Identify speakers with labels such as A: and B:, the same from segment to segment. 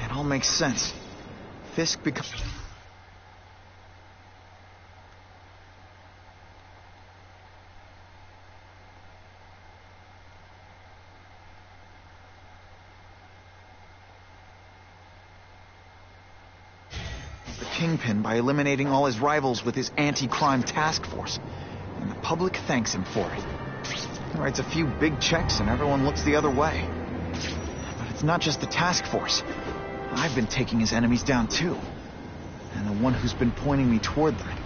A: It all makes sense. Fisk becomes... the Kingpin by eliminating all his rivals with his anti-crime task force. And the public thanks him for it. He writes a few big checks and everyone looks the other way. But it's not just the task force. I've been taking his enemies down too. And the one who's been pointing me toward them.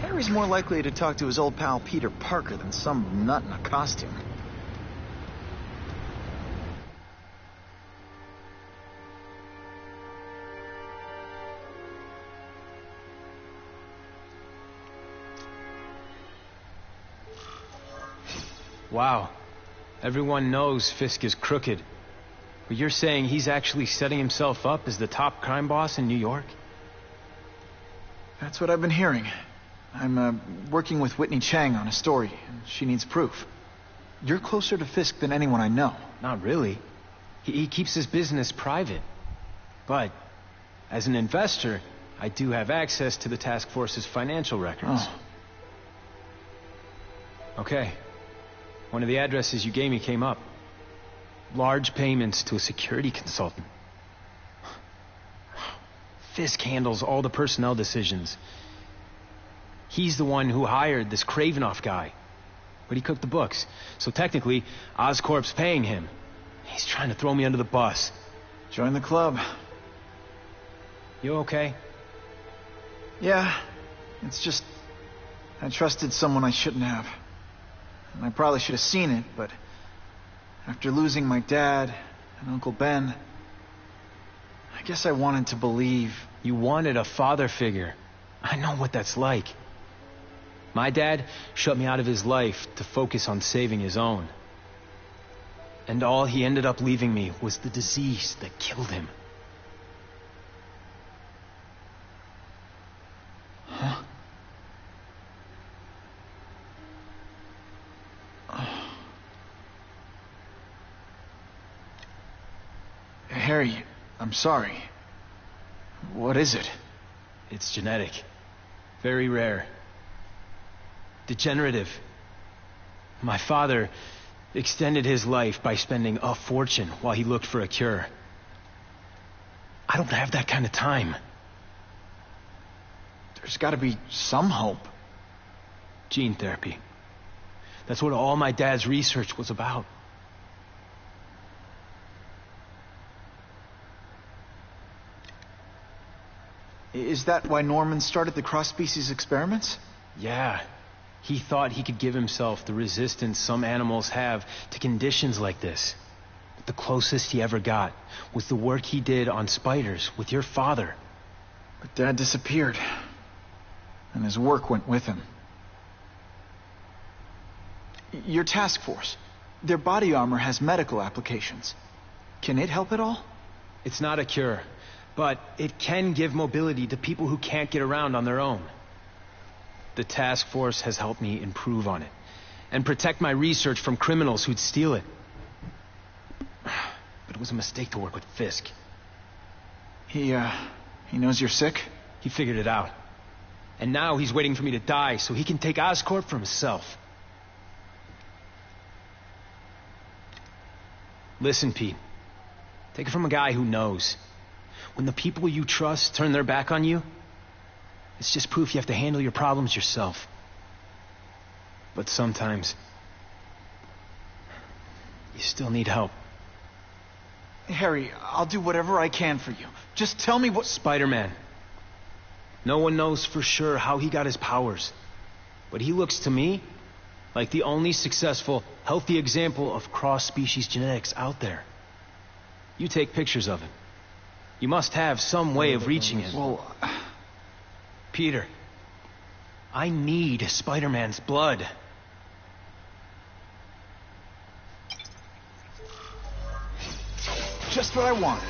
A: Harry's more likely to talk to his old pal Peter Parker than some nut in a costume.
B: Wow. Everyone knows Fisk is crooked. But you're saying he's actually setting himself up as the top crime boss in New York?
A: That's what I've been hearing. I'm working with Whitney Chang on a story, and she needs proof. You're closer to Fisk than anyone I know.
B: Not really. He keeps his business private. But, as an investor, I do have access to the task force's financial records.
A: Oh.
B: Okay. One of the addresses you gave me came up. Large payments to a security consultant. Fisk handles all the personnel decisions. He's the one who hired this Kravinoff guy. But he cooked the books. So technically, Oscorp's paying him. He's trying to throw me under the bus.
A: Join the club.
B: You okay?
A: Yeah. It's just... I trusted someone I shouldn't have. And I probably should have seen it, but... after losing my dad and Uncle Ben... I guess I wanted to believe...
B: You wanted a father figure. I know what that's like. My dad shut me out of his life to focus on saving his own. And all he ended up leaving me was the disease that killed him.
A: Huh? Harry, I'm sorry. What is it?
B: It's genetic. Very rare. Degenerative. My father extended his life by spending a fortune while he looked for a cure. I don't have that kind of time.
A: There's got to be some hope.
B: Gene therapy. That's what all my dad's research was about.
A: Is that why Norman started the cross-species experiments?
B: Yeah. He thought he could give himself the resistance some animals have to conditions like this. But the closest he ever got was the work he did on spiders with your father.
A: But Dad disappeared. And his work went with him. Your task force. Their body armor has medical applications. Can it help at all?
B: It's not a cure. But it can give mobility to people who can't get around on their own. The task force has helped me improve on it. And protect my research from criminals who'd steal it. But it was a mistake to work with Fisk.
A: He knows you're sick?
B: He figured it out. And now he's waiting for me to die so he can take Oscorp for himself. Listen, Pete. Take it from a guy who knows. When the people you trust turn their back on you, it's just proof you have to handle your problems yourself. But sometimes, you still need help.
A: Harry, I'll do whatever I can for you. Just tell me what...
B: Spider-Man. No one knows for sure how he got his powers. But he looks to me like the only successful, healthy example of cross-species genetics out there. You take pictures of him. You must have some way of reaching him.
A: Well...
B: Peter, I need Spider-Man's blood.
A: Just what I want.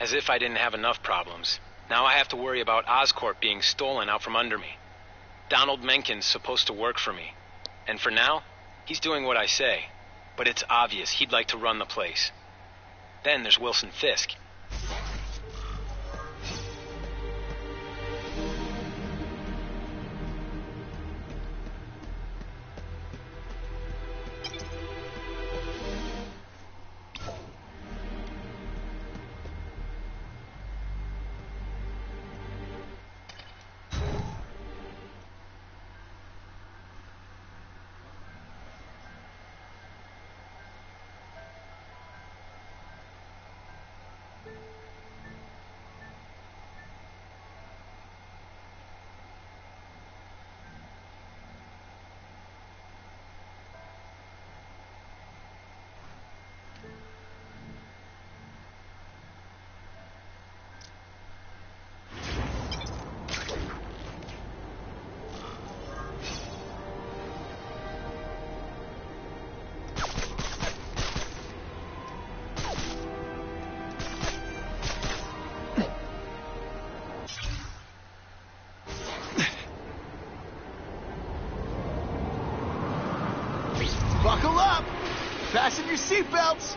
B: As if I didn't have enough problems. Now I have to worry about Oscorp being stolen out from under me. Donald Menken's supposed to work for me. And for now, he's doing what I say. But it's obvious he'd like to run the place. Then there's Wilson Fisk.
A: Buckle up! Fasten your seatbelts!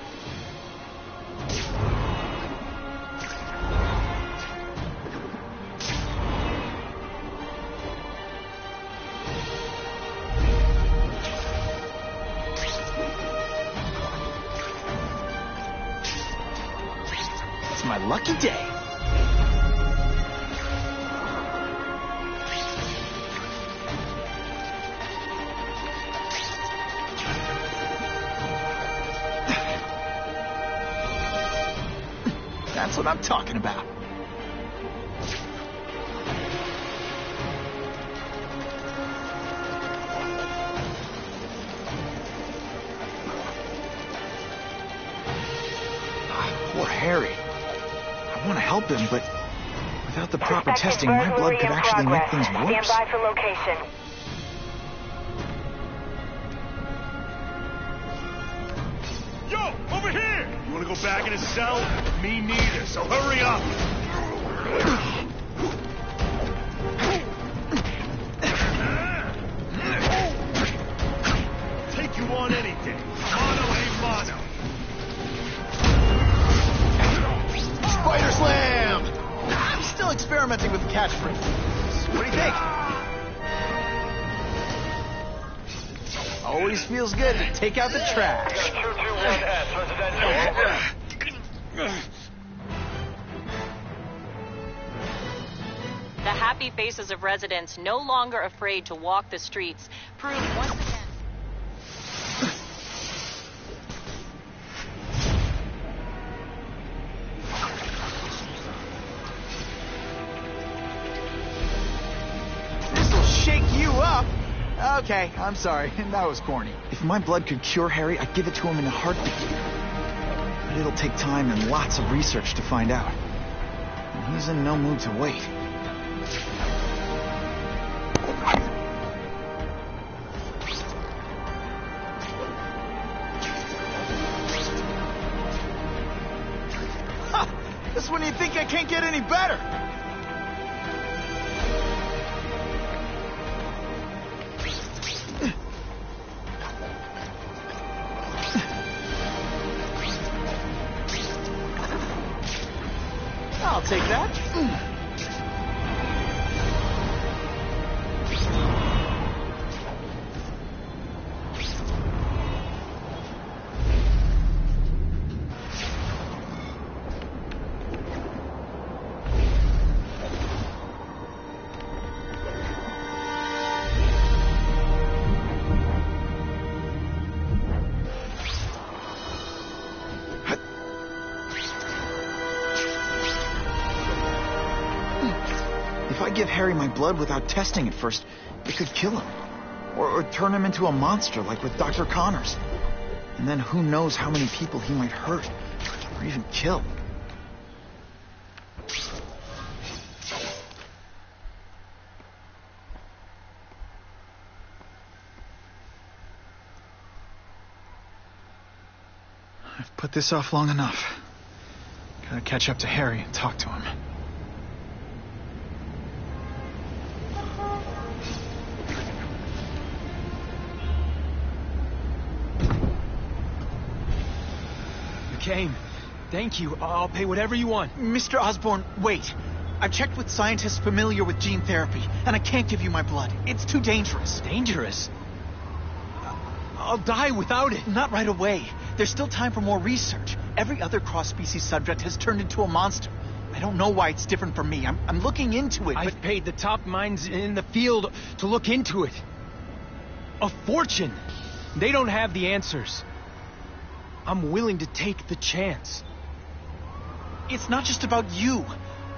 A: It's my lucky day. That's what I'm talking about. Poor Harry. I want to help him, but without the proper testing, my blood could actually make things worse.
C: Stand by for location.
D: Yo, over here! You wanna go back in his cell? Me neither, so hurry up! Take you on any day. Mono a mono.
A: Spider Slam! I'm still experimenting with the catchphrase. What do you think? Always feels good to take out the trash.
C: 221S, residential.
E: The happy faces of residents no longer afraid to walk the streets prove once again.
A: This'll shake you up. Okay, I'm sorry. That was corny. If my blood could cure Harry, I'd give it to him in a heartbeat. But it'll take time and lots of research to find out. And he's in no mood to wait. Ha! Just when you think I can't get any better. I'll take that. If I give Harry my blood without testing it first, it could kill him. Or turn him into a monster like with Dr. Connors. And then who knows how many people he might hurt, or even kill. I've put this off long enough. Gotta catch up to Harry and talk to him.
B: You came. Thank you. I'll pay whatever you want.
A: Mr. Osborn, wait. I've checked with scientists familiar with gene therapy, and I can't give you my blood. It's too dangerous.
B: Dangerous? I'll die without it.
A: Not right away. There's still time for more research. Every other cross-species subject has turned into a monster. I don't know why it's different from me. I'm looking into it, but...
B: I've paid the top minds in the field to look into it. A fortune. They don't have the answers. I'm willing to take the chance.
A: It's not just about you.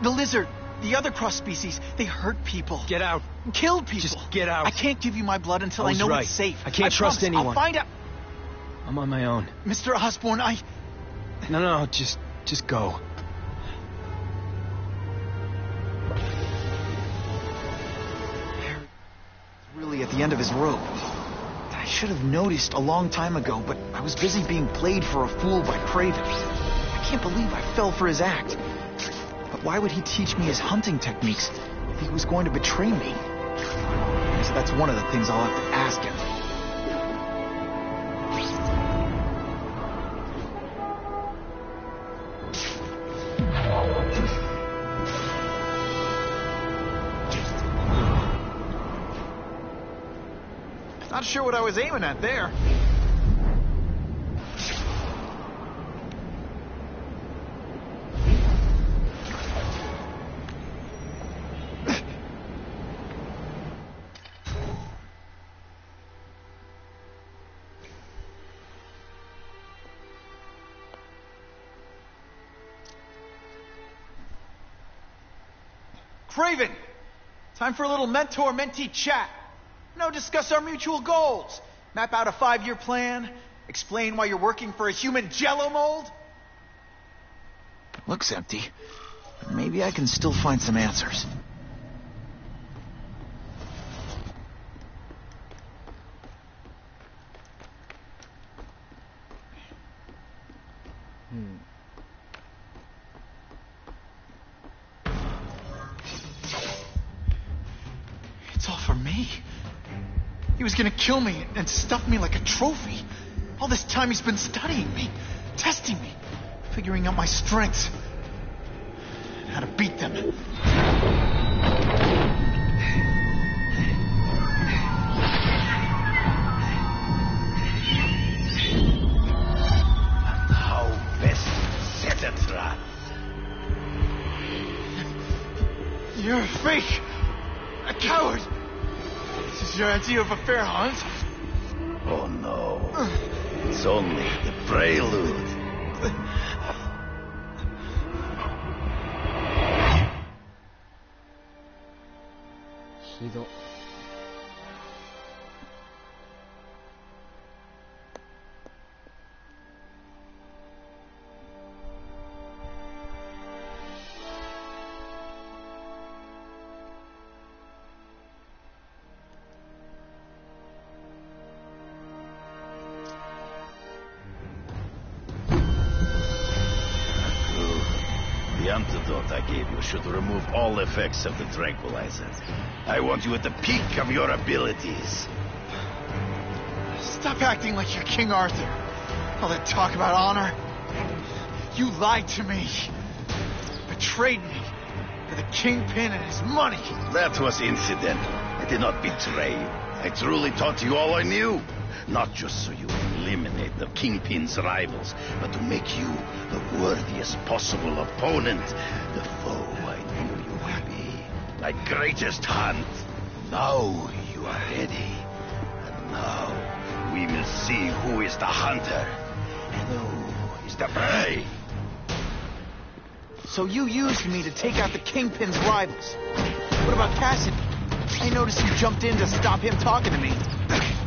A: The lizard, the other cross-species, they hurt people.
B: Get out.
A: Killed people.
B: Just get out.
A: I can't give you my blood until I know
B: right.
A: it's safe.
B: I can't trust anyone.
A: I'll find out.
B: I'm on my own.
A: Mr. Osborn,
B: No, just go.
A: Harry is really at the end of his rope. I should have noticed a long time ago, but I was busy being played for a fool by Kraven. I can't believe I fell for his act. But why would he teach me his hunting techniques if he was going to betray me? I guess that's one of the things I'll have to ask him. Not sure what I was aiming at there. Kraven! Time for a little mentor-mentee chat. Discuss our mutual goals. Map out a 5-year plan. Explain why you're working for a human Jell-O mold. Looks empty. But maybe I can still find some answers. It's all for me. He was gonna kill me and stuff me like a trophy. All this time he's been studying me, testing me, figuring out my strengths, and how to beat them.
F: How best set a trap?
A: You're a fake! A coward! This is your idea of a fair hunt?
F: Oh no. It's only the prelude. The antidote I gave you should remove all effects of the tranquilizer. I want you at the peak of your abilities.
A: Stop acting like you're King Arthur. All that talk about honor. You lied to me. Betrayed me for the Kingpin and his money.
F: That was incidental. I did not betray you. I truly taught you all I knew. Not just so you eliminate the Kingpin's rivals, but to make you the worthiest possible opponent. The foe I knew you would be. My greatest hunt. Now you are ready. And now we will see who is the hunter and who is the prey.
A: So you used me to take out the Kingpin's rivals. What about Cassidy? I noticed you jumped in to stop him talking to me.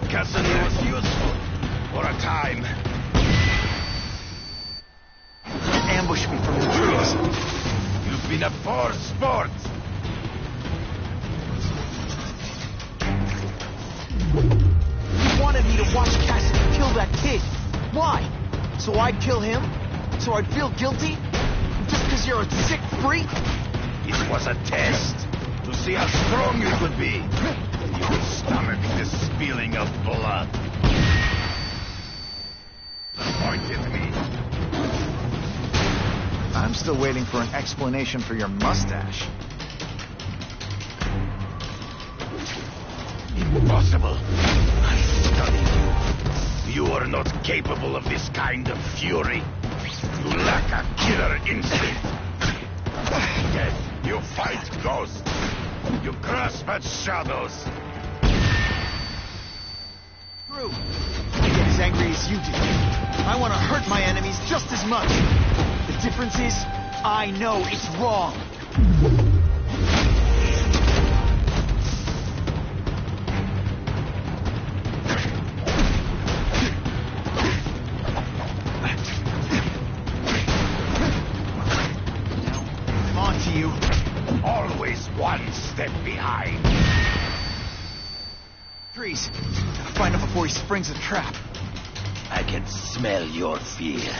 F: Cassidy was useful for a time.
A: Ambush me from the trees.
F: You've been a poor sport.
A: You wanted me to watch Cassidy kill that kid. Why? So I'd kill him? So I'd feel guilty? Just because you're a sick freak?
F: It was a test to see how strong you could be. You will stomach the spilling of blood. Point at me.
A: I'm still waiting for an explanation for your mustache.
F: Impossible. I studied you. You are not capable of this kind of fury. You lack a killer instinct. Yes, you fight ghosts. You grasp at shadows.
A: True. I get as angry as you do. I want to hurt my enemies just as much. The difference is, I know it's wrong. You.
F: Always one step behind.
A: Trees. Gotta find him before he springs a trap.
F: I can smell your fear.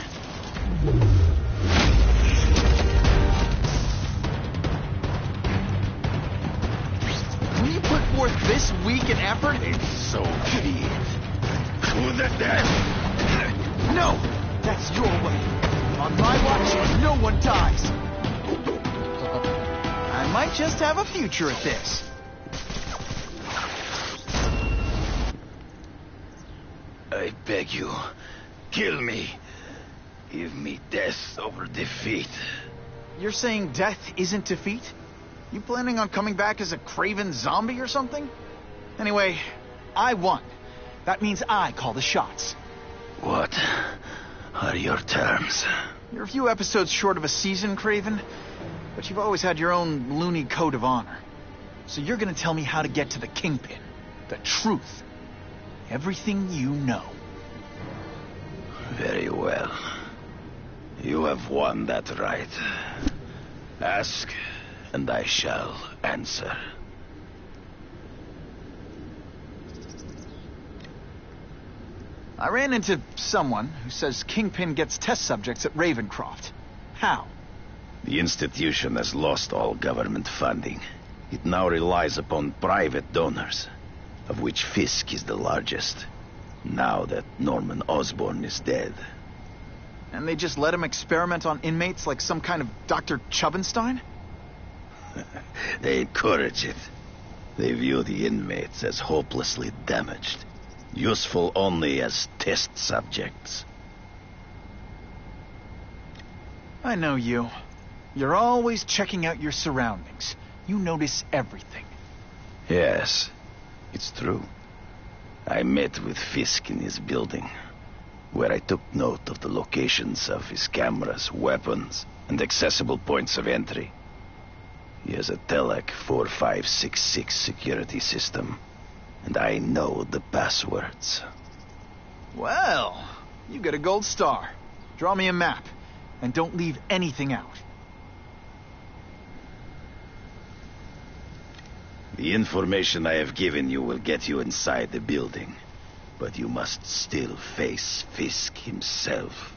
A: When you put forth this weak an effort,
F: It's so clear. To the death.
A: no! That's your way. On my watch, no one dies. I might just have a future at this.
F: I beg you, kill me. Give me death over defeat.
A: You're saying death isn't defeat? You planning on coming back as a craven zombie or something? Anyway, I won. That means I call the shots.
F: What are your terms?
A: You're a few episodes short of a season, Craven, but you've always had your own loony code of honor. So you're gonna tell me how to get to the Kingpin. The truth. Everything you know.
F: Very well. You have won that right. Ask, and I shall answer.
A: I ran into someone who says Kingpin gets test subjects at Ravencroft. How?
F: The institution has lost all government funding. It now relies upon private donors, of which Fisk is the largest, now that Norman Osborn is dead.
A: And they just let him experiment on inmates like some kind of Dr. Chubenstein?
F: They encourage it. They view the inmates as hopelessly damaged, useful only as test subjects.
A: I know you. You're always checking out your surroundings. You notice everything.
F: Yes, it's true. I met with Fisk in his building, where I took note of the locations of his cameras, weapons, and accessible points of entry. He has a Telek 4566 security system, and I know the passwords.
A: Well, you get a gold star. Draw me a map, and don't leave anything out.
F: The information I have given you will get you inside the building, but you must still face Fisk himself.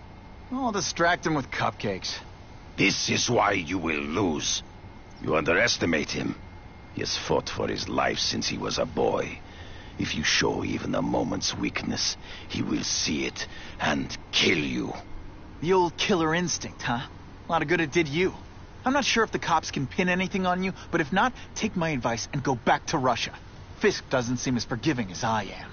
A: I'll distract him with cupcakes.
F: This is why you will lose. You underestimate him. He has fought for his life since he was a boy. If you show even a moment's weakness, he will see it and kill you.
A: The old killer instinct, huh? A lot of good it did you. I'm not sure if the cops can pin anything on you, but if not, take my advice and go back to Russia. Fisk doesn't seem as forgiving as I am.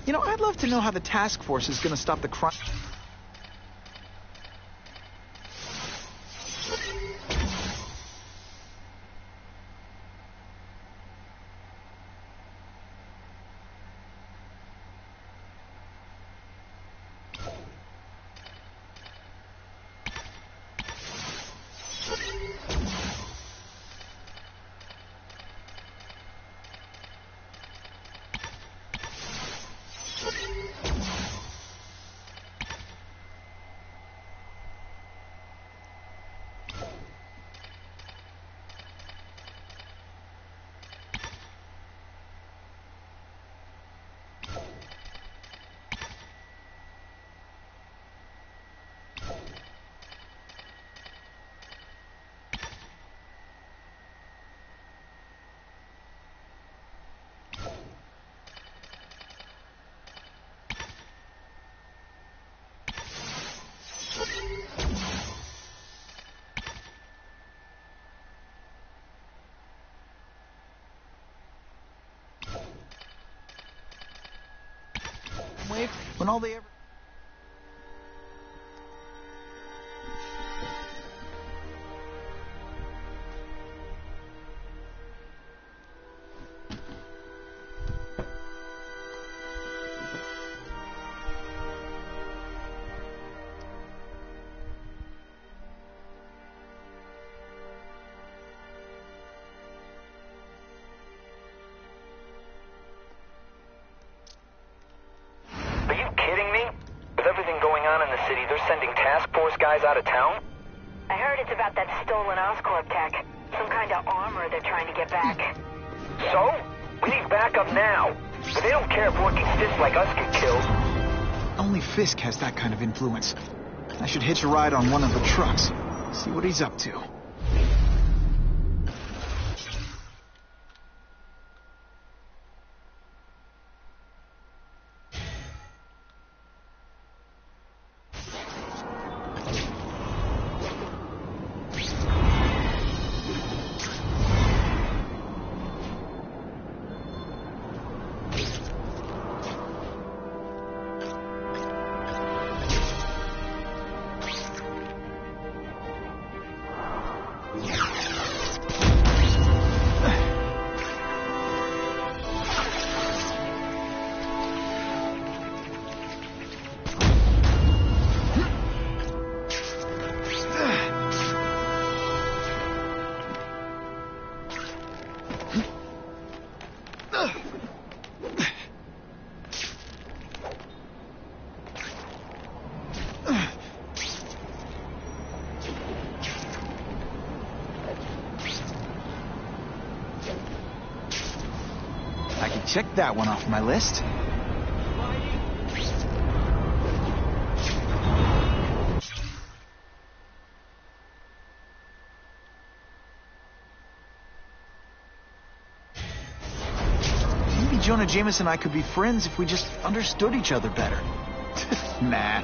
A: You know, I'd love to know how the task force is gonna stop the crime. when all they ever...
G: Are you kidding me? With everything going on in the city, they're sending task force guys out of town?
C: I heard it's about that stolen Oscorp tech. Some kind of armor they're trying to get back.
G: So? We need backup now. But they don't care if working stiffs like us get killed.
A: Only Fisk has that kind of influence. I should hitch a ride on one of the trucks. See what he's up to. I can check that one off my list. Maybe Jonah Jameson and I could be friends if we just understood each other better. Nah.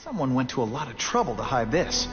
A: Someone went to a lot of trouble to hide this.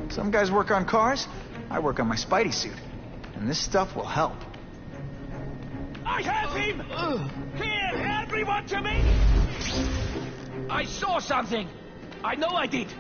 A: Some guys work on cars, I work on my Spidey suit. And this stuff will help.
D: I have him! Here, everyone to me! I saw something. I know I did.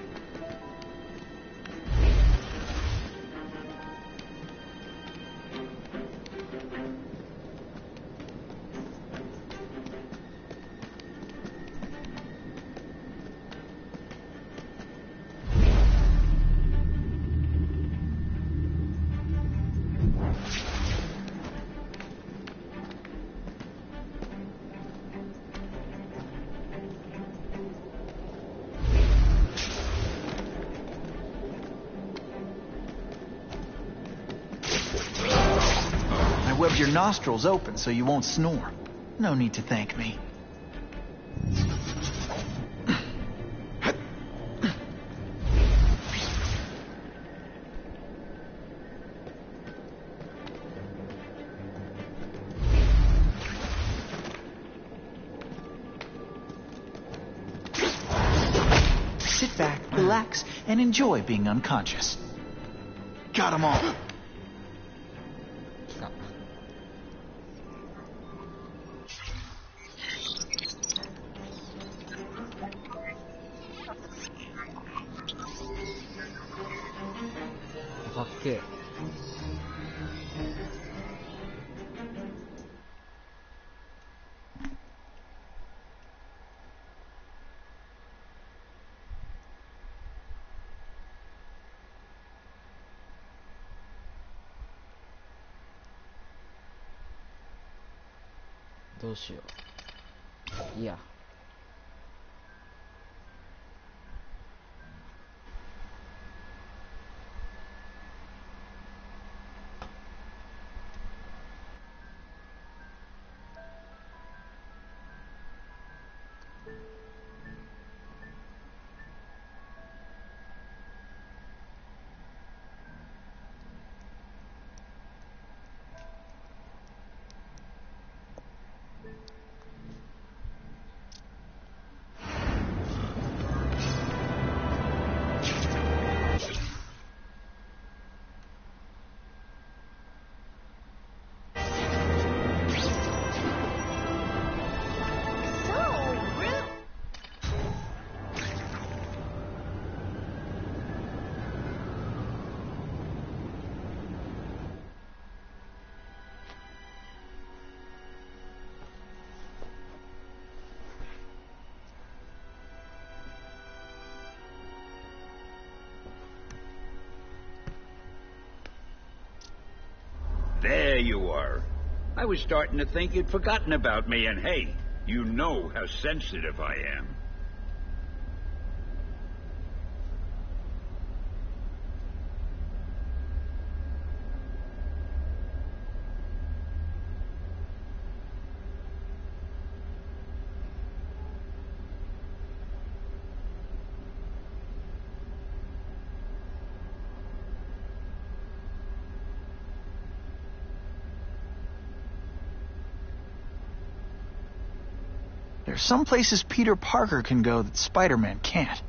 A: webbed your nostrils open so you won't snore. No need to thank me. Sit back, relax, and enjoy being unconscious. Got 'em all.
H: 来た。かっけえ。どうしよう。いいや。
I: There you are. I was starting to think you'd forgotten about me, and hey, you know how sensitive I am.
A: There's some places Peter Parker can go that Spider-Man can't.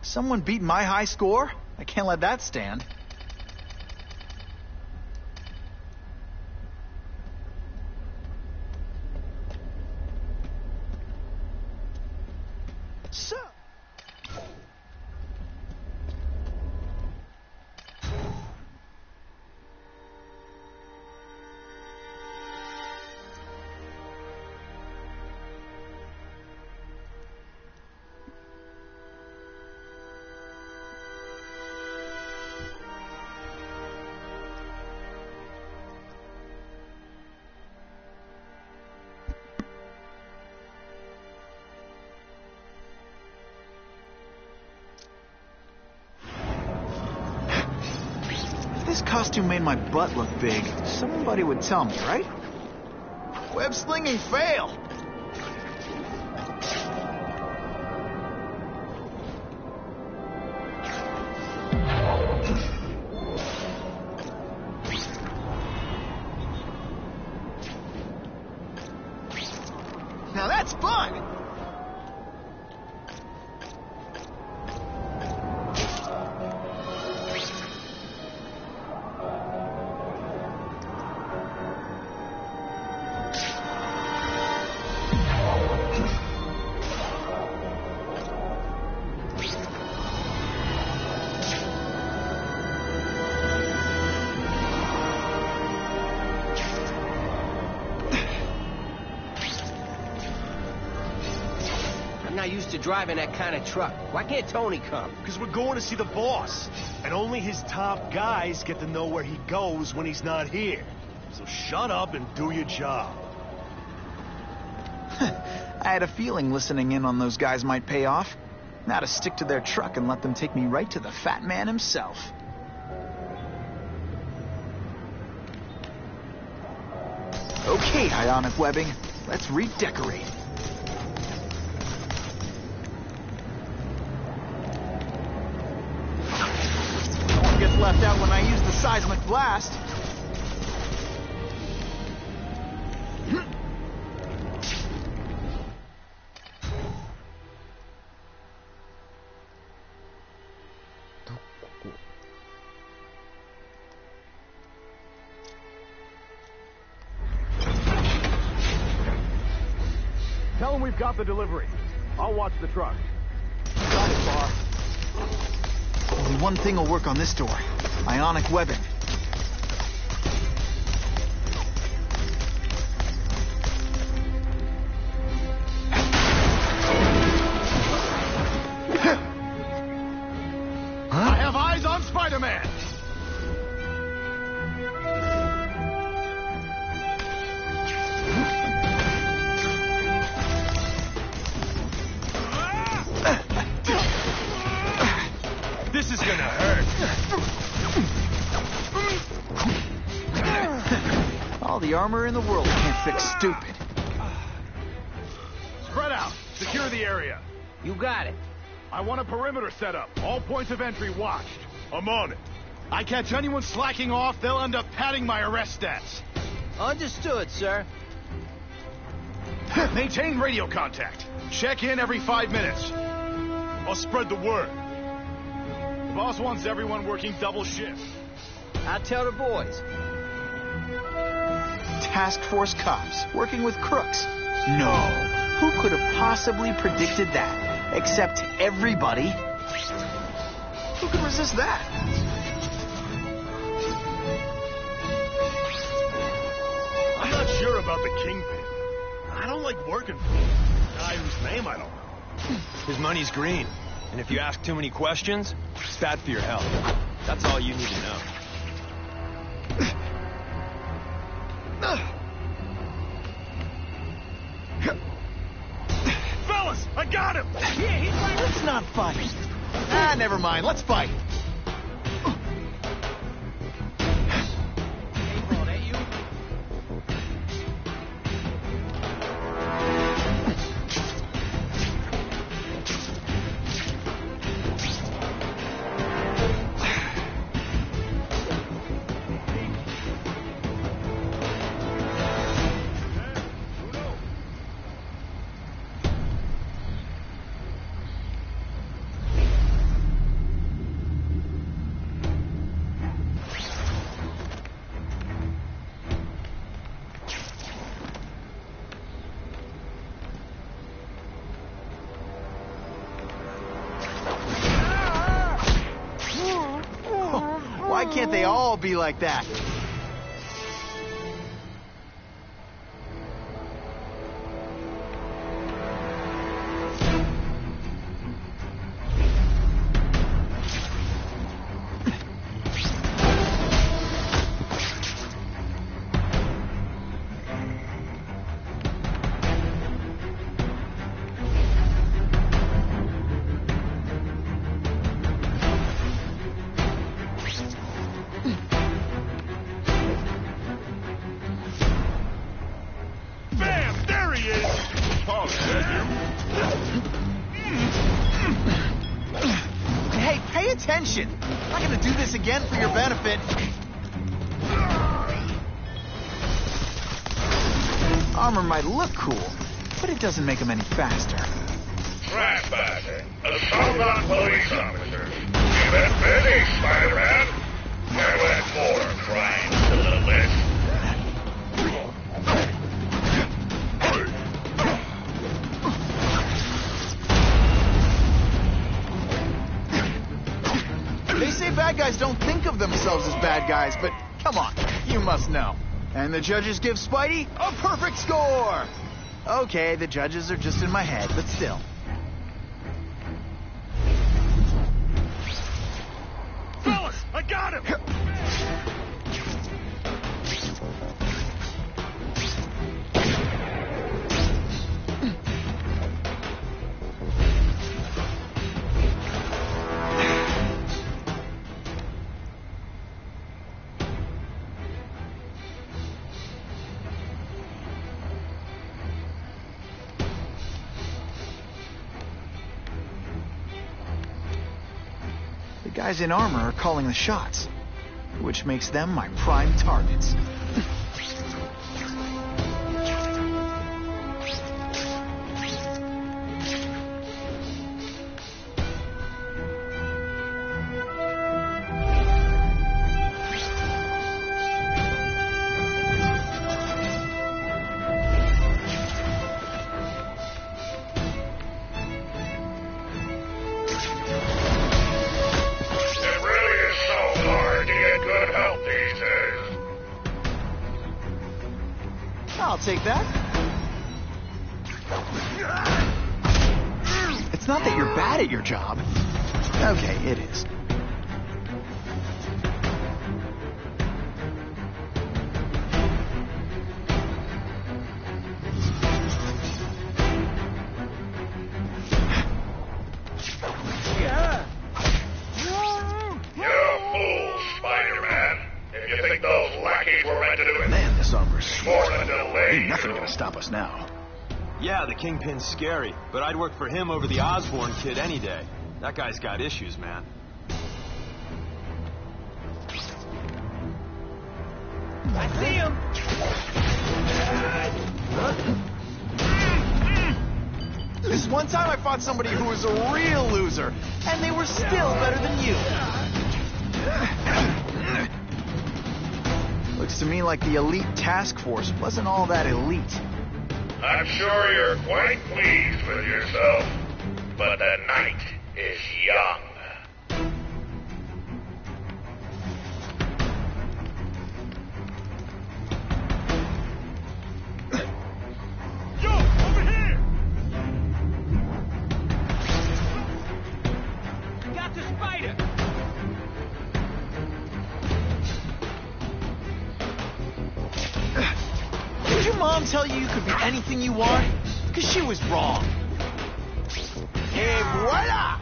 A: Someone beat my high score? I can't let that stand. So... This costume made my butt look big. Somebody would tell me, right? Web slinging fail! Now that's fun!
J: I'm not used to driving that kind of truck. Why can't Tony come?
K: Because we're going to see the boss. And only his top guys get to know where he goes when he's not here. So shut up and do your job.
A: I had a feeling listening in on those guys might pay off. Now to stick to their truck and let them take me right to the fat man himself. Okay, ionic webbing. Let's redecorate. No one gets left out when I use the seismic blast.
K: Tell him we've got the delivery. I'll watch the truck.
A: Got it, Bar. Only one thing will work on this door. Ionic webbing.
K: I have eyes on Spider-Man! This is gonna hurt.
A: All the armor in the world can't fix stupid.
K: Spread out. Secure the area.
J: You got it.
K: I want a perimeter set up. All points of entry watched. I'm on it. I catch anyone slacking off, they'll end up padding my arrest stats.
J: Understood, sir.
K: Maintain radio contact. Check in every 5 minutes. I'll spread the word. The boss wants everyone working double shift.
J: I'll tell the boys.
A: Task Force cops working with crooks. No. Who could have possibly predicted that? Except everybody. Who could resist that?
K: I'm not sure about the Kingpin. I don't like working for him. A guy whose name I don't know.
B: His money's green. And if you ask too many questions, it's bad for your health. That's all you need to know.
K: Fellas, I got him!
A: Yeah, he's right. Let's not fight. Ah, never mind. Let's fight. Why can't they all be like that? Hey, pay attention! I'm not gonna do this again for your benefit. Armor might look cool, but it doesn't make them any faster.
L: Trespassing, assault on police officers. You've been busy, Spider-Man. There were more crimes to the list.
A: They say bad guys don't think of themselves as bad guys, but come on, you must know. And the judges give Spidey a perfect score! Okay, the judges are just in my head, but still.
L: Fellas, I got him!
A: The guys in armor are calling the shots, which makes them my prime targets. I'll take that. It's not that you're bad at your job. Okay, it is.
L: You're a fool, Spider-Man. If you think those lackeys were meant to do it.
K: Man, this armor's
L: More than delay.
K: ain't nothing gonna stop us now.
B: Yeah, the Kingpin's scary, but I'd work for him over the Osborn kid any day. That guy's got issues, man.
D: I see him!
A: This one time I fought somebody who was a real loser, and they were still better than you. Looks to me like the elite task force wasn't all that elite.
L: I'm sure you're quite pleased with yourself, but the night is young.
D: Yo, over here! Got the spider!
A: Did your mom tell you you could be anything you want? Because she was wrong. Et voila!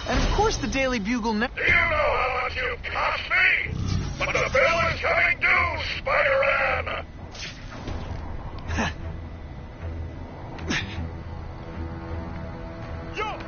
A: And of course the Daily Bugle
L: Do you know how much you cost me? But the bill is coming due, Spider-Man!
D: Yo!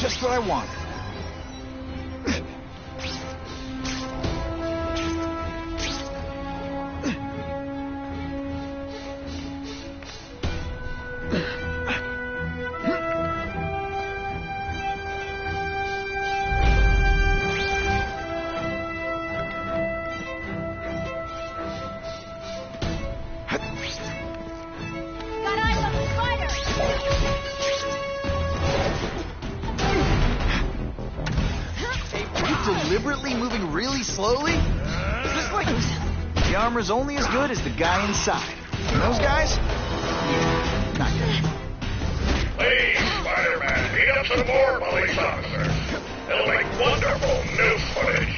A: just what I wanted. Deliberately moving really slowly? Is this like... The armor's only as good as the guy inside. And those guys? Not good.
L: Please, Spider-Man, beat up some more police officers. It'll make wonderful news footage.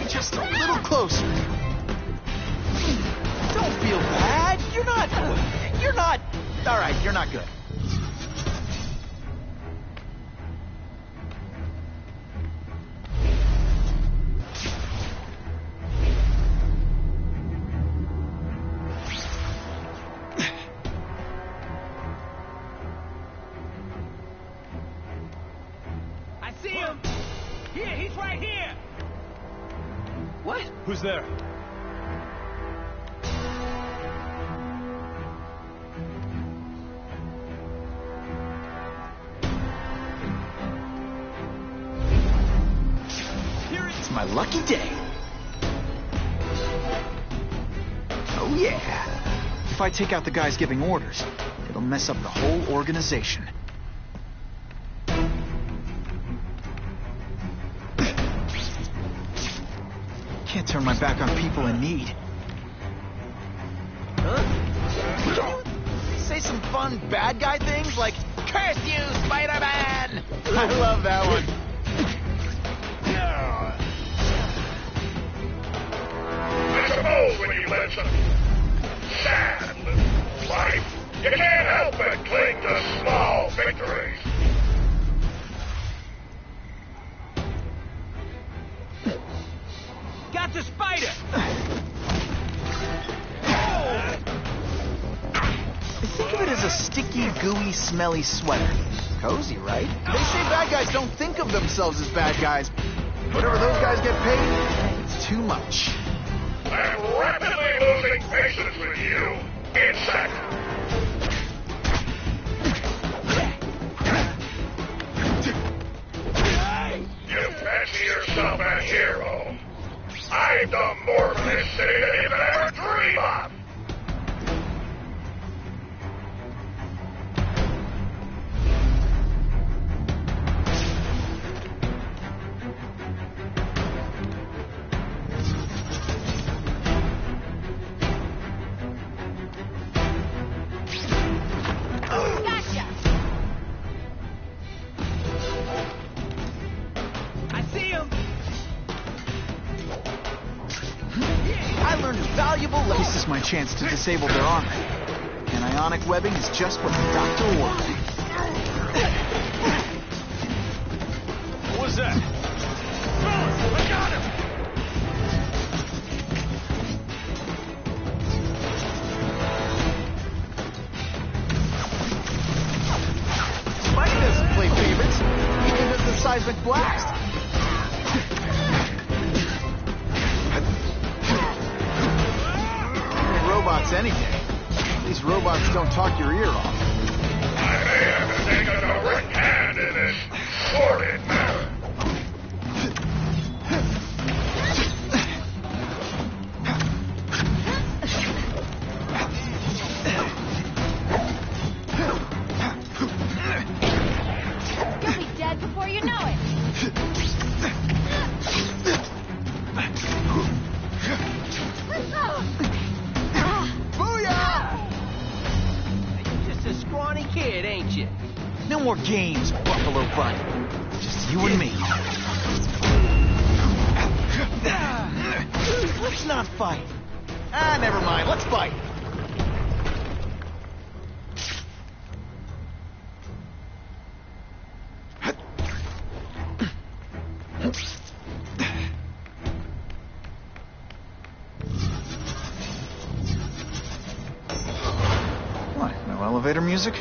A: Just a little closer. Don't feel bad. You're not... All right, you're not good.
D: I see him! Here, he's right here!
B: What? Who's there?
A: It's my lucky day. Oh yeah. If I take out the guys giving orders, it'll mess up the whole organization. Can't turn my back on people in need. Huh? Say some fun bad guy things like, "Curse you, Spider-Man!" I love that one.
L: I suppose when you live some sad little life, you can't help but cling to small victories.
D: Got the spider!
A: Think of it as a sticky, gooey, smelly sweater. Cozy, right? They say bad guys don't think of themselves as bad guys. Whatever those guys get paid, it's too much.
L: I'm rapidly losing patience with you, insect. You fancy yourself a hero. I've done more for this city than you could ever dream of.
A: This is my chance to disable their armor. And ionic webbing is just what the doctor ordered.
K: What was that? Fellas, I got him!
A: Spike doesn't play favorites. He gave us the seismic blast. Robots any day. These robots don't talk your ear off.
L: I may have to take a direct hand in this sordid matter.
M: You'll be dead before you know it.
J: Scrawny kid, ain't you?
A: No more games, Buffalo Butt. Just you and me. Let's not fight. Never mind. Let's fight. elevator music?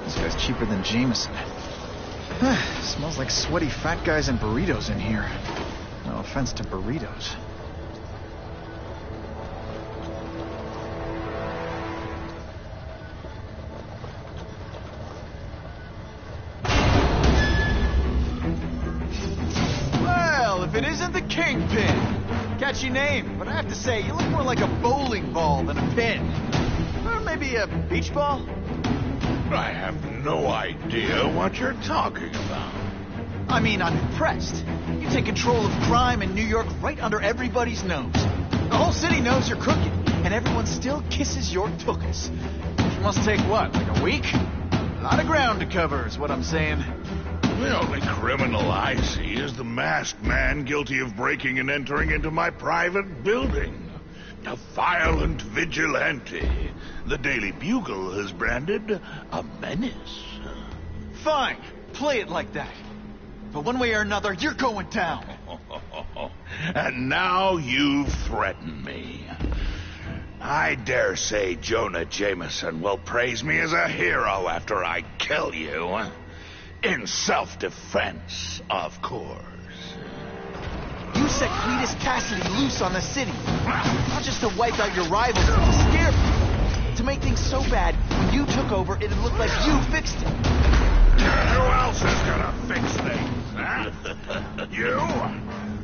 A: This guy's cheaper than Jameson. Smells like sweaty fat guys and burritos in here. No offense to burritos. Well, if it isn't the Kingpin! Catchy name, but I have to say, you look more like a bowling ball than a pin. Or maybe a beach ball?
L: I have no idea what you're talking about.
A: I mean, I'm impressed. You take control of crime in New York right under everybody's nose. The whole city knows you're crooked, and everyone still kisses your tuchus. It must take, what, like a week? A lot of ground to cover is what I'm saying.
L: The only criminal I see is the masked man guilty of breaking and entering into my private building. A violent vigilante. The Daily Bugle has branded a menace.
A: Fine, play it like that. But one way or another, you're going down.
L: And now you threaten me. I dare say Jonah Jameson will praise me as a hero after I kill you. In self-defense, of course.
A: You set Cletus Cassidy loose on the city. Not just to wipe out your rivals, but to scare people. To make things so bad, when you took over, it'd look like you fixed it.
L: Who else is gonna fix things, huh? You?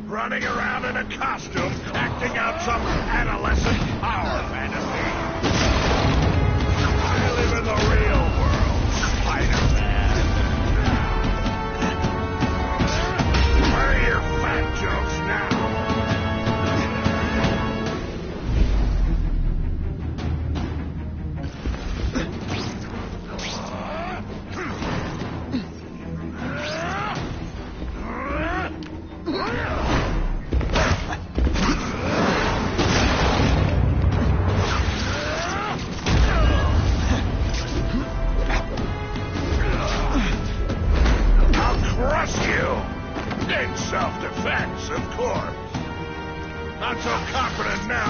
L: Running around in a costume, acting out some adolescent power fantasy. I live in the real world, Spider-Man. Where are your fat jokes now? Self-defense, of course. Not so confident now.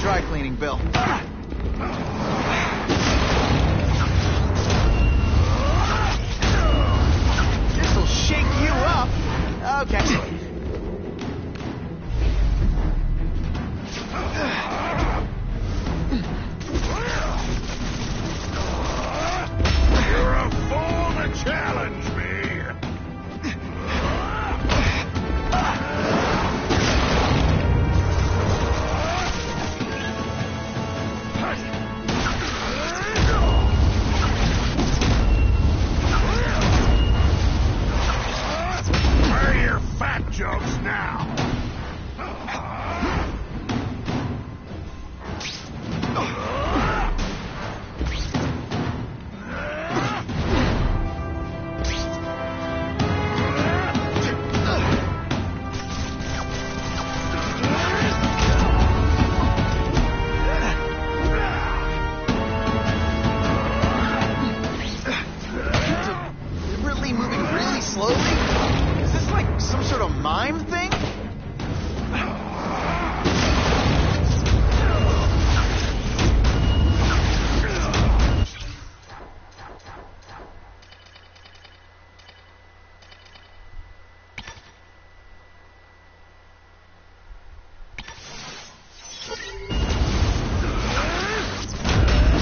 A: Dry cleaning bill. This'll shake you up. Okay.
L: You're a fool to challenge me. Jokes now.
A: Deliberately moving really slowly? Is this like some sort of mime thing?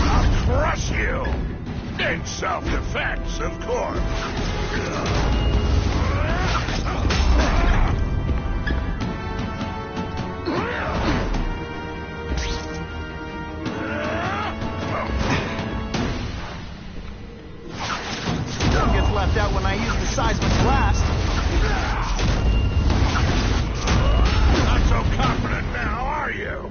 L: I'll crush you! In self-defense, of course.
A: Left out when I use the seismic blast.
L: Not so confident now, are you?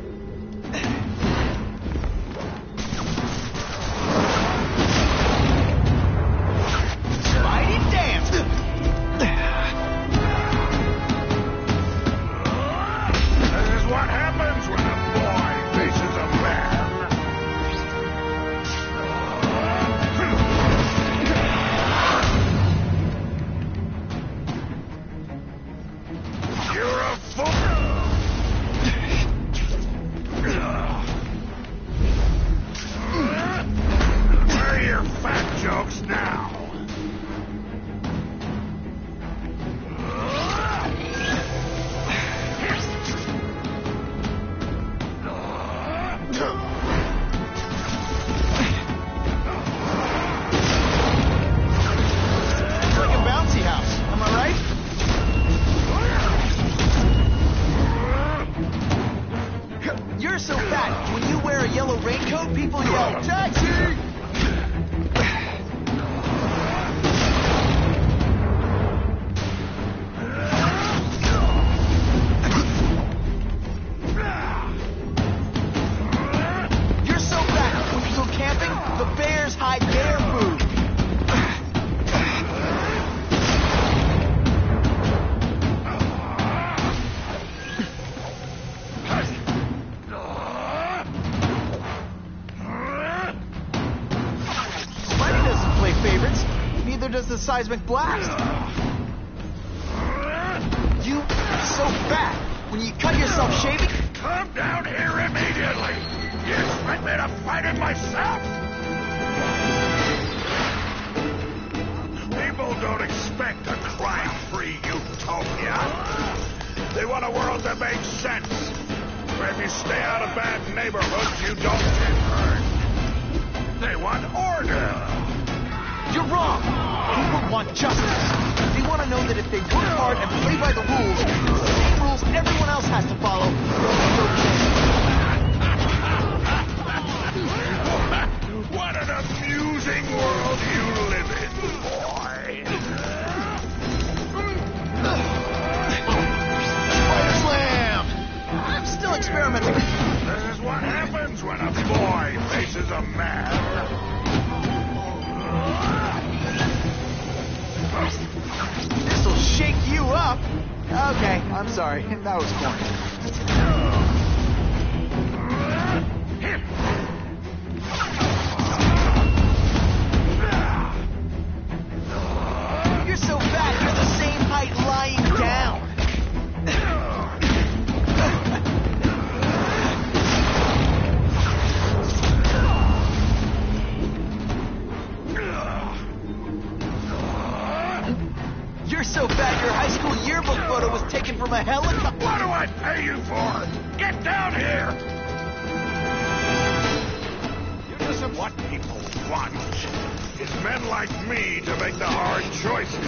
A: go camping, the bears hide their food. Spidey doesn't play favorites. Neither does the seismic blast. You are so fat. When you cut yourself shaving...
L: Come down here immediately! You expect me to fight it myself? People don't expect a crime-free utopia. They want a world that makes sense. Where if you stay out of bad neighborhoods, you don't get hurt. They want order.
A: You're wrong. People want justice. They want to know that if they work hard and play by the rules, the same rules everyone else has to follow, they'll be okay.
L: What an amusing world you live in, boy.
A: Spider Slam! I'm still experimenting.
L: This is what happens when a boy faces a man.
A: This'll shake you up. Okay, I'm sorry. That was corny. You're so fat, you're the same height lying down. You're so fat, your high school yearbook photo was taken from a helicopter.
L: What do I pay you for? Get down here! What people want is men like me to make the hard choices,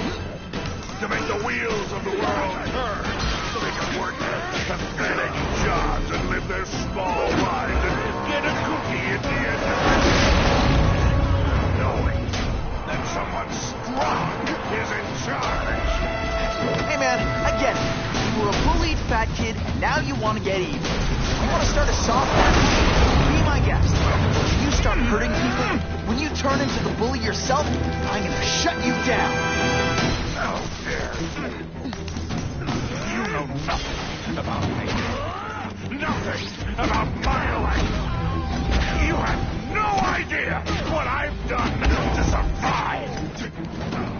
L: to make the wheels of the world turn, so they can work their pathetic jobs and live their small lives and get a cookie at the end of it, knowing that someone strong is in charge.
A: Hey man, I get it. You were a bullied fat kid, and now you want to get even. You want to start a soft battle? Be my guest. When you start hurting people, when you turn into the bully yourself, I'm gonna shut you down.
L: How dare you? You know nothing about me. Nothing about my life. You have no idea what I've done to survive.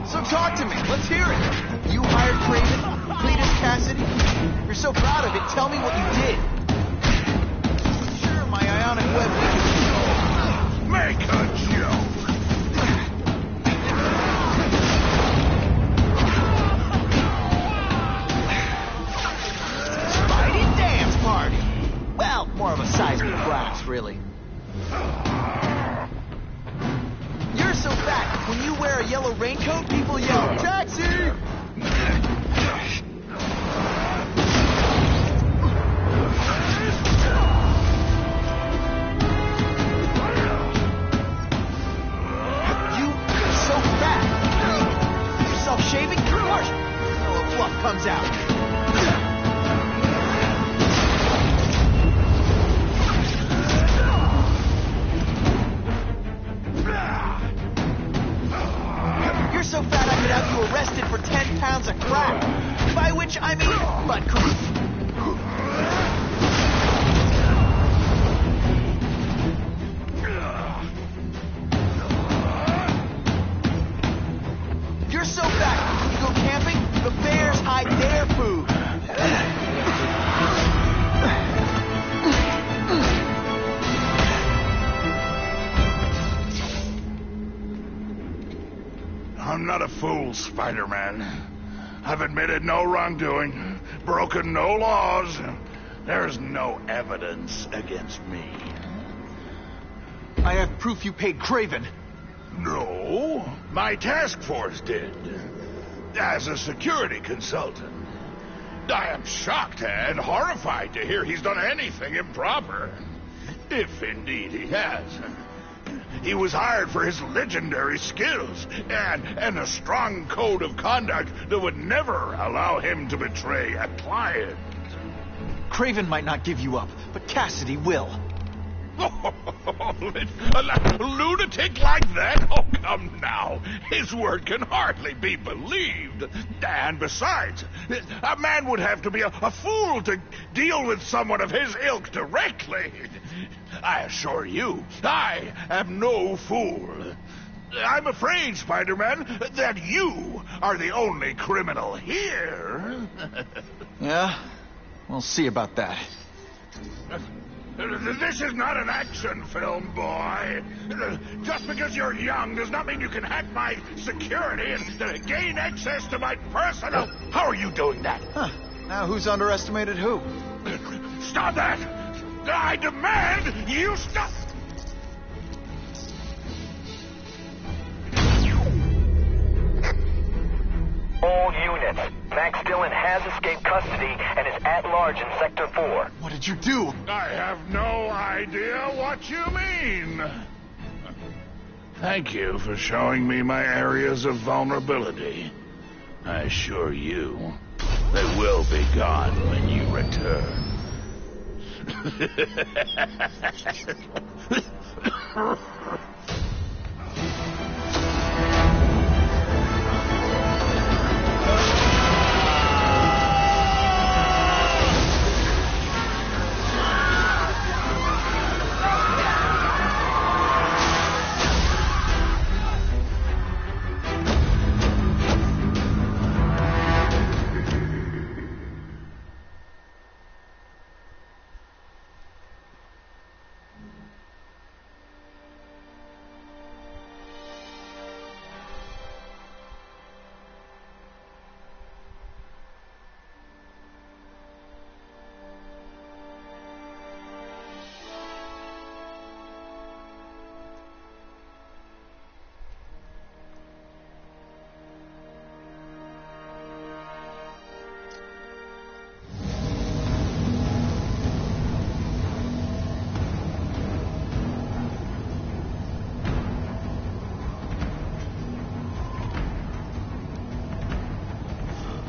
A: So talk to me. Let's hear it. You hired Kraven, Cletus Cassidy. You're so proud of it. Tell me what you did. Sure, my ionic web.
L: Make a joke.
A: Spidey dance party. Well, more of a seismic blast, really. You're so fat, when you wear a yellow raincoat, people yell, "Taxi!" You're so fat. Yourself shaving? Harsh. Oh, fluff comes out. You're so fat I could have you arrested for 10 pounds of crack. By which I mean butt cream. You're so fat, when you go camping, the bears hide their food.
L: I'm not a fool, Spider-Man. I've admitted no wrongdoing, broken no laws. There's no evidence against me.
A: I have proof you paid Kraven.
L: No, my task force did. As a security consultant. I am shocked and horrified to hear he's done anything improper. If indeed he has. He was hired for his legendary skills and a strong code of conduct that would never allow him to betray a client.
A: Kraven might not give you up, but Cassidy will.
L: A lunatic like that? Oh, come now. His word can hardly be believed. And besides, a man would have to be a fool to deal with someone of his ilk directly. I assure you, I am no fool. I'm afraid, Spider-Man, that you are the only criminal here.
A: Yeah? We'll see about that.
L: This is not an action film, boy. Just because you're young does not mean you can hack my security and gain access to my personal... How are you doing that?
A: Huh. Now who's underestimated who?
L: Stop that! I demand you stop...
G: All units. Max Dillon has escaped custody and is at large in Sector 4.
A: What did you do?
L: I have no idea what you mean. Thank you for showing me my areas of vulnerability. I assure you, they will be gone when you return.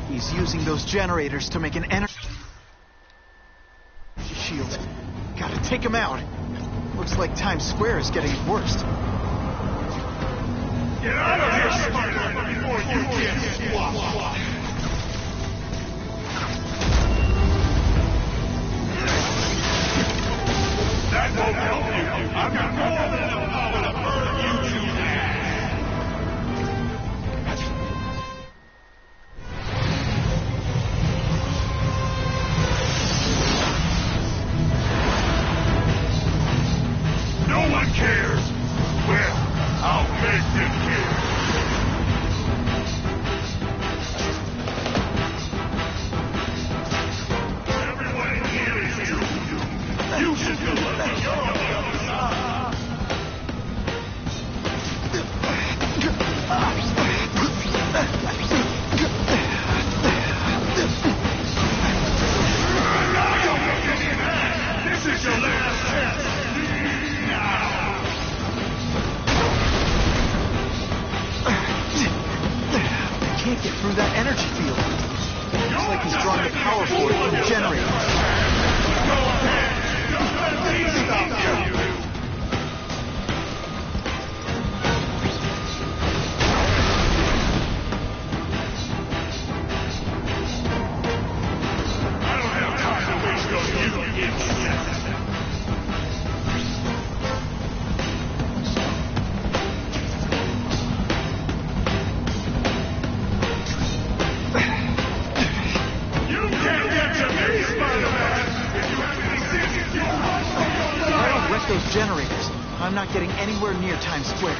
A: He's using those generators to make an energy shield. Gotta take him out. Looks like Times Square is getting worse.
L: Get out of here, Spider-Man, before you get squashed! That won't help you. I've got more than enough power to burn you to death. No one cares. Well, I'll make them care. Everyone here is you. You should feel lucky you're on the other side. This is your last chance.
A: Can't get through that energy field. Looks like he's drawing the power for it from the generator.
L: Go ahead! Don't let me stop you! I don't have time to waste on you, insect.
A: Those generators. I'm not getting anywhere near Times Square.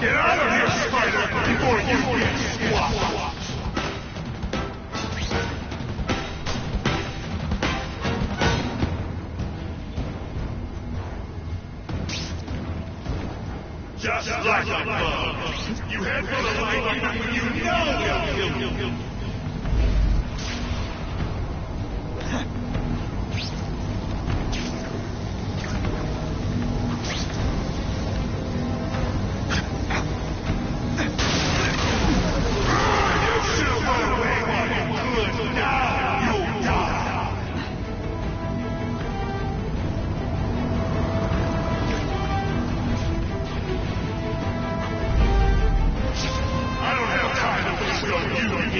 L: Get out of here, Spider, before you get squashed! Just like a bug. You head for the light when you know you'll kill you. I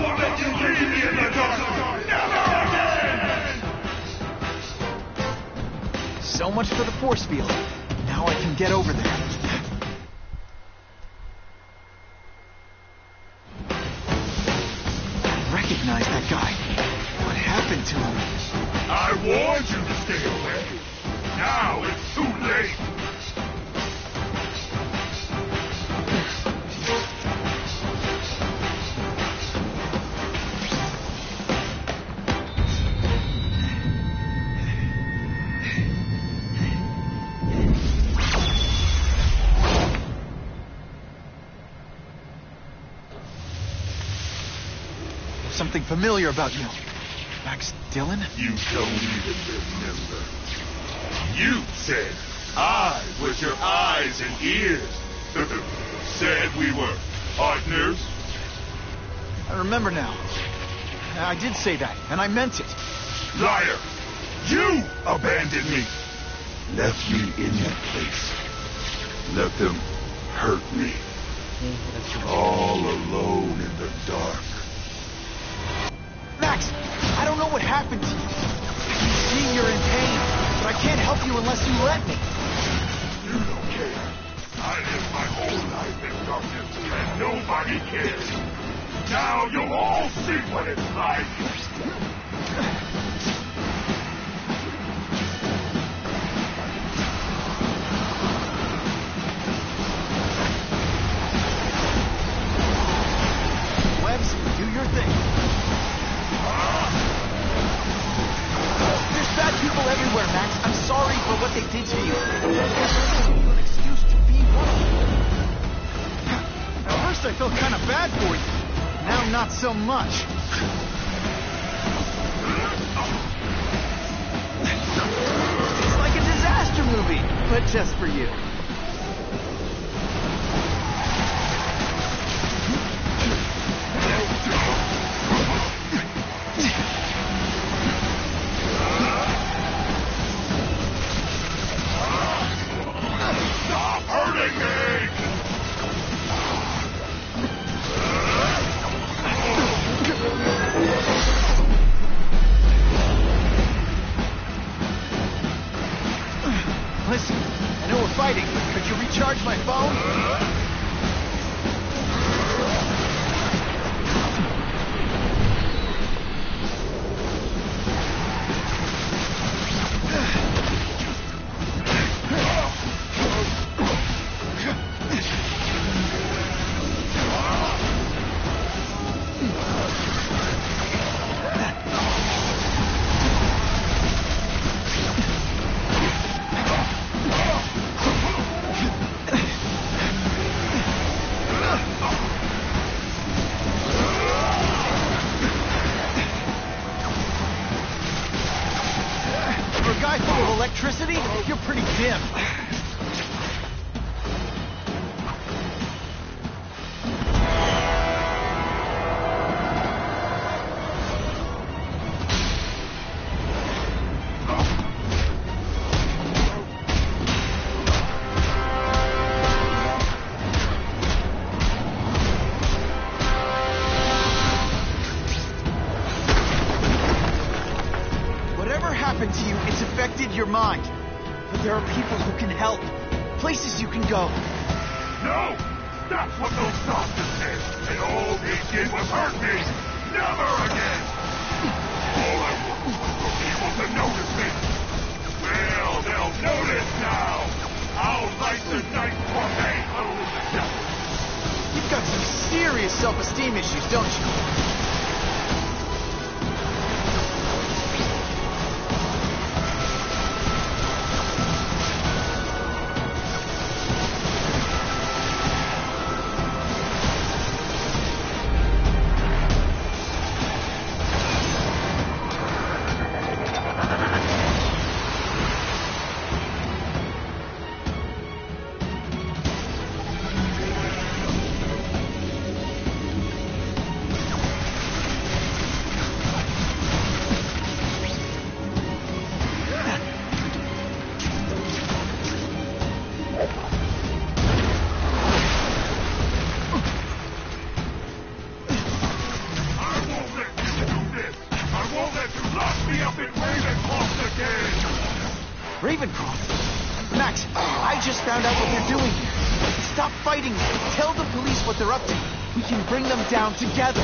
L: won't let you leave me in the dark! Never again!
A: So much for the force field. Now I can get over there. I recognize that guy. What happened to him?
L: I warned you to stay away. Now it's too late.
A: Something familiar about you. Max Dillon?
L: You don't even remember. You said I was your eyes and ears. Said we were partners.
A: I remember now. I did say that, and I meant it.
L: Liar! You abandoned me. Left me in that place. Let them hurt me. All alone in the dark.
A: Max, I don't know what happened to you. I can see you're in pain, but I can't help you unless you let me.
L: You don't care. I lived my whole life in darkness, and nobody cares. Now you'll all see what it's like.
A: Webs, do your thing. There's bad people everywhere, Max. I'm sorry for what they did to you. There's an excuse to be one of them. At first I felt kind of bad for you. Now not so much. It's like a disaster movie, but just for you.
L: Stop hurting me!
A: Listen, I know we're fighting, but could you recharge my phone? For a guy full of electricity, you're pretty dim. Whatever happened to you, it's affected your mind. But there are people who can help. Places you can go.
L: No! That's what those doctors said! And all they did was hurt me! Never again! All I wanted was for people to notice me! Well, they'll notice now! I'll light the night for they own the devil!
A: You've got some serious self-esteem issues, don't you?
L: up in Ravencroft again!
A: Ravencroft? Max, I just found out what they're doing here. Stop fighting them. Tell the police what they're up to. We can bring them down together.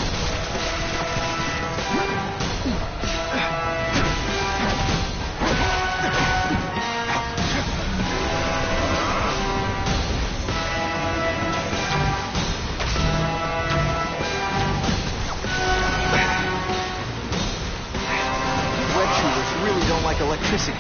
A: Web shooters really don't like electricity.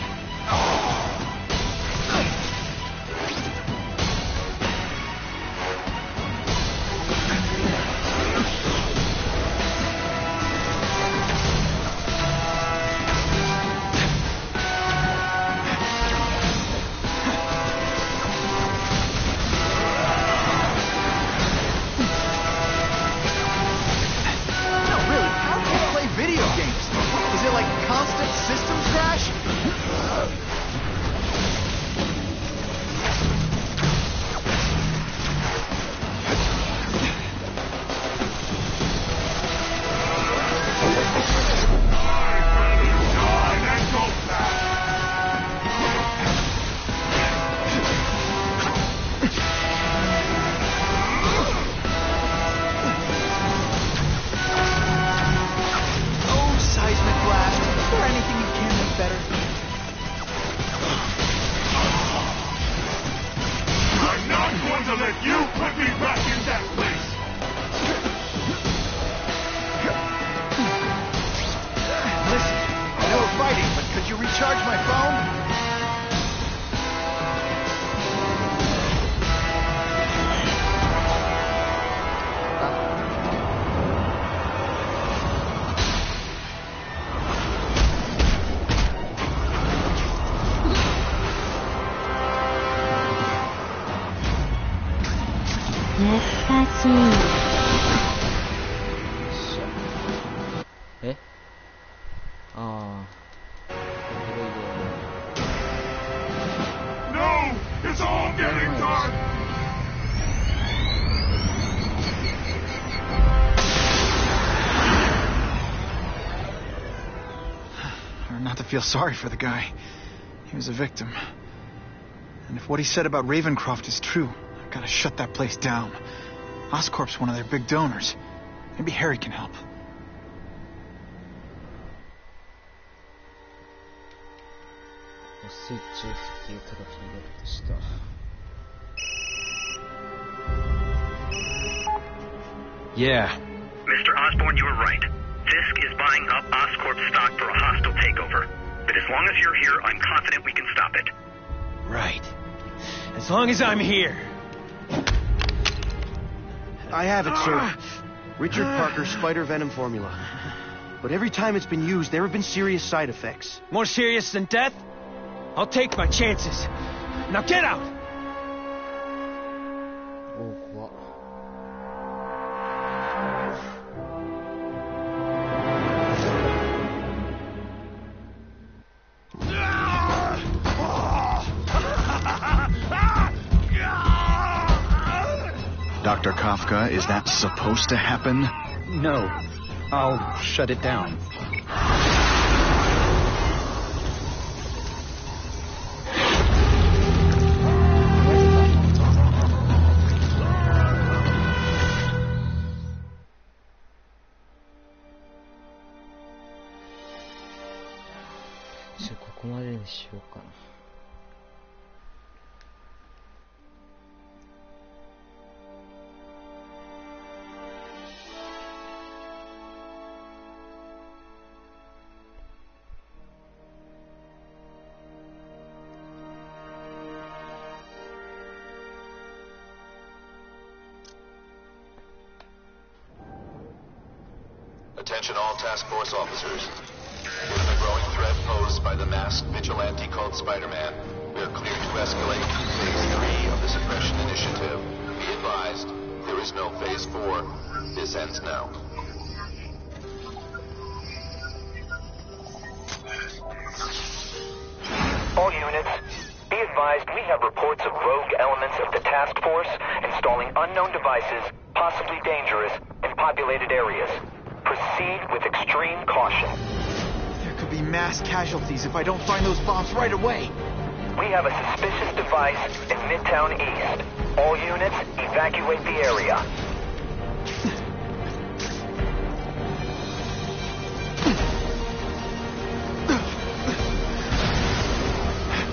A: Feel sorry for the guy. He was a victim. And if what he said about Ravencroft is true, I've got to shut that place down. Oscorp's one of their big donors. Maybe Harry can help.
B: Yeah.
N: Mr. Osborn, you were right. Fisk is buying up Oscorp stock for a hostile takeover. But as long as you're here, I'm confident we can stop it.
B: Right. As long as I'm here.
J: I have it, sir. Richard Parker's spider venom formula. But every time it's been used, there have been serious side effects.
B: More serious than death? I'll take my chances. Now get out!
A: Dr. Kafka, is that supposed to happen?
O: No. I'll shut it down.
P: Attention all task force officers. Given the growing threat posed by the masked vigilante called Spider-Man, we are cleared to escalate to Phase 3 of the Suppression Initiative. Be advised, there is no Phase 4. This ends now.
G: All units, be advised we have reports of rogue elements of the task force installing unknown devices, possibly dangerous, in populated areas. Proceed with extreme caution.
A: They're could be mass casualties if I don't find those bombs right away.
G: We have a suspicious device in Midtown East. All units, evacuate the area.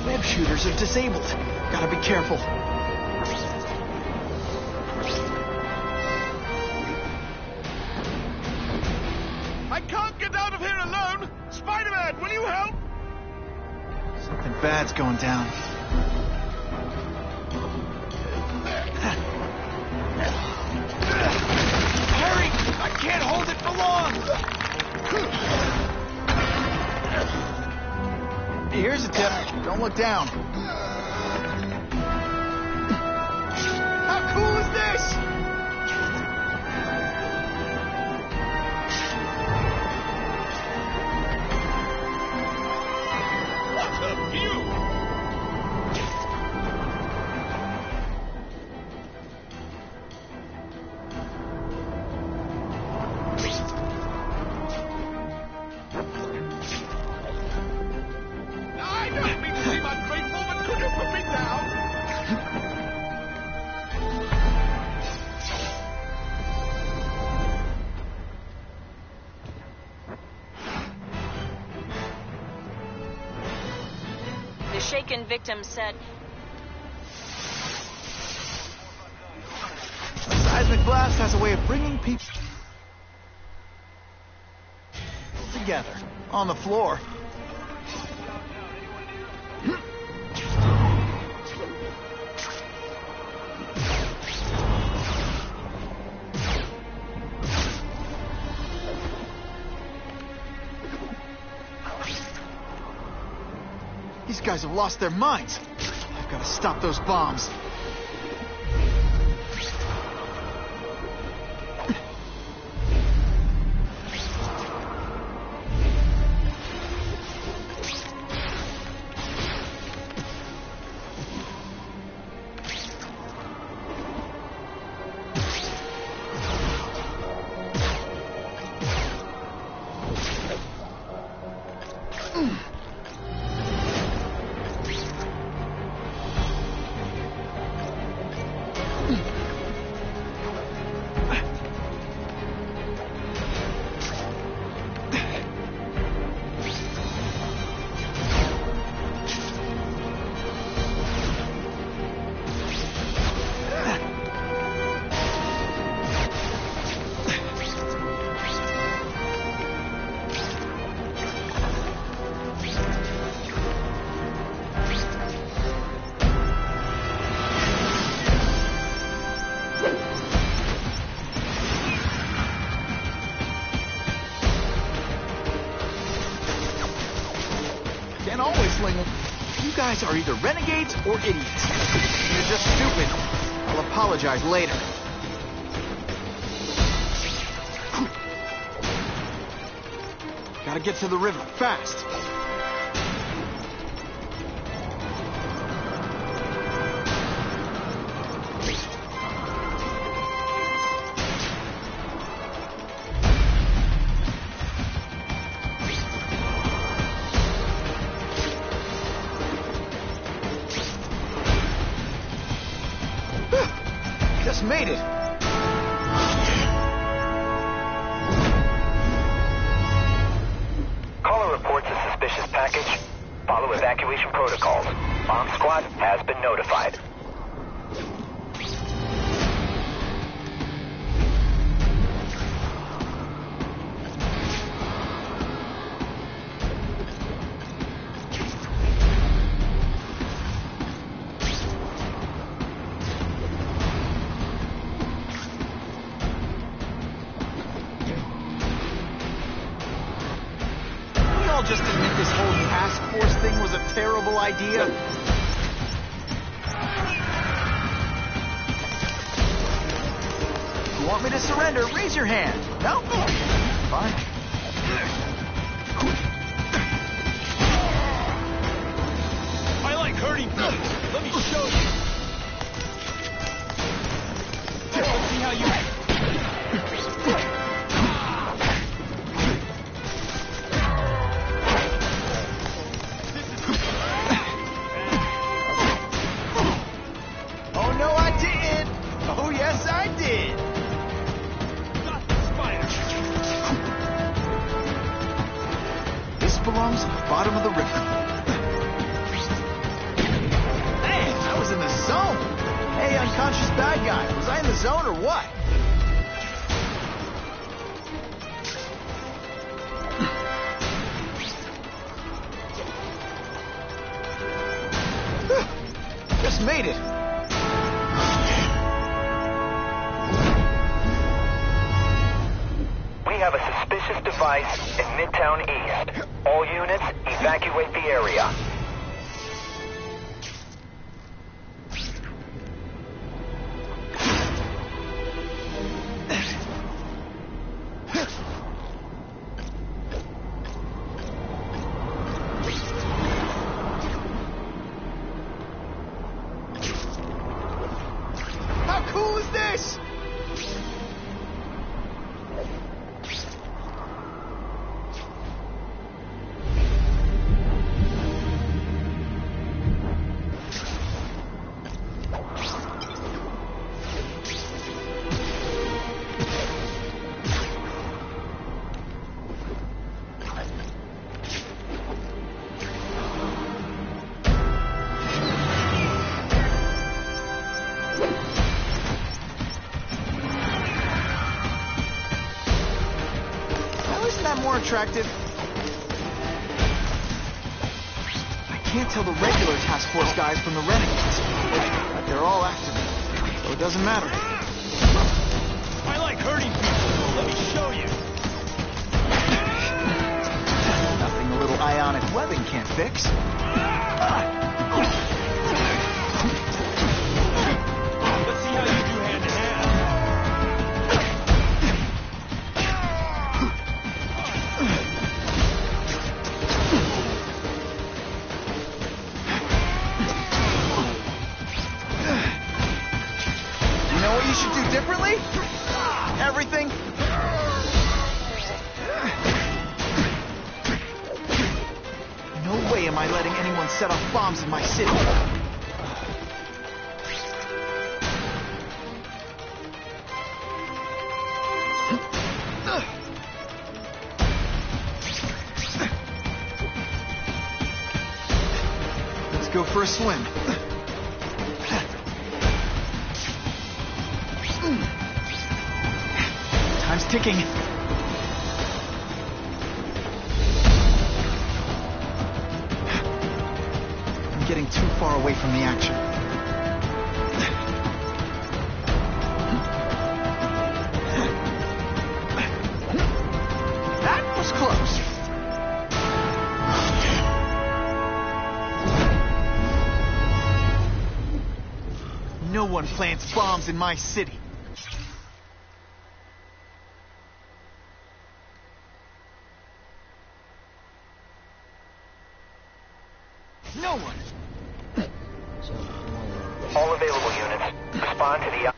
A: Web shooters are disabled. Gotta be careful.
K: I can't get out of here alone! Spider-Man, will you help?
A: Something bad's going down.
D: Hurry! I can't hold it for long!
A: Here's a tip. Don't look down. How cool is this?
K: What a view! I don't mean to seem ungrateful, but could you put me down?
E: The shaken victim said,
A: A seismic blast has a way of bringing people together on the floor. These guys have lost their minds. I've got to stop those bombs. Can't always sling them. You guys are either renegades or idiots. You're just stupid. I'll apologize later. Gotta get to the river, fast. Just made it.
G: Caller reports a suspicious package. Follow evacuation protocols. Bomb squad has been notified.
A: I'll just admit this whole task force thing was a terrible idea. If you want me to surrender, raise your hand. No? Fine.
D: I like hurting people. Let me show you. Let's see how you...
A: bottom of the river. Man, I was in the zone. Hey, unconscious bad guy, was I in the zone or what? Just made it.
G: We have a suspicious device in Midtown East. All units, evacuate the area.
A: How cool is this? More attractive. I can't tell the regular task force guys from the renegades, but they're all after me, so it doesn't matter.
D: I like hurting people. Let me show you.
A: Nothing a little ionic webbing can't fix.
D: Let's see how you do hand to hand.
A: What you should do differently? Everything? No way am I letting anyone set off bombs in my city. Let's go for a swim. Time's ticking. I'm getting too far away from the action. That was close. No one plants bombs in my city. No one.
G: All available units, respond to the...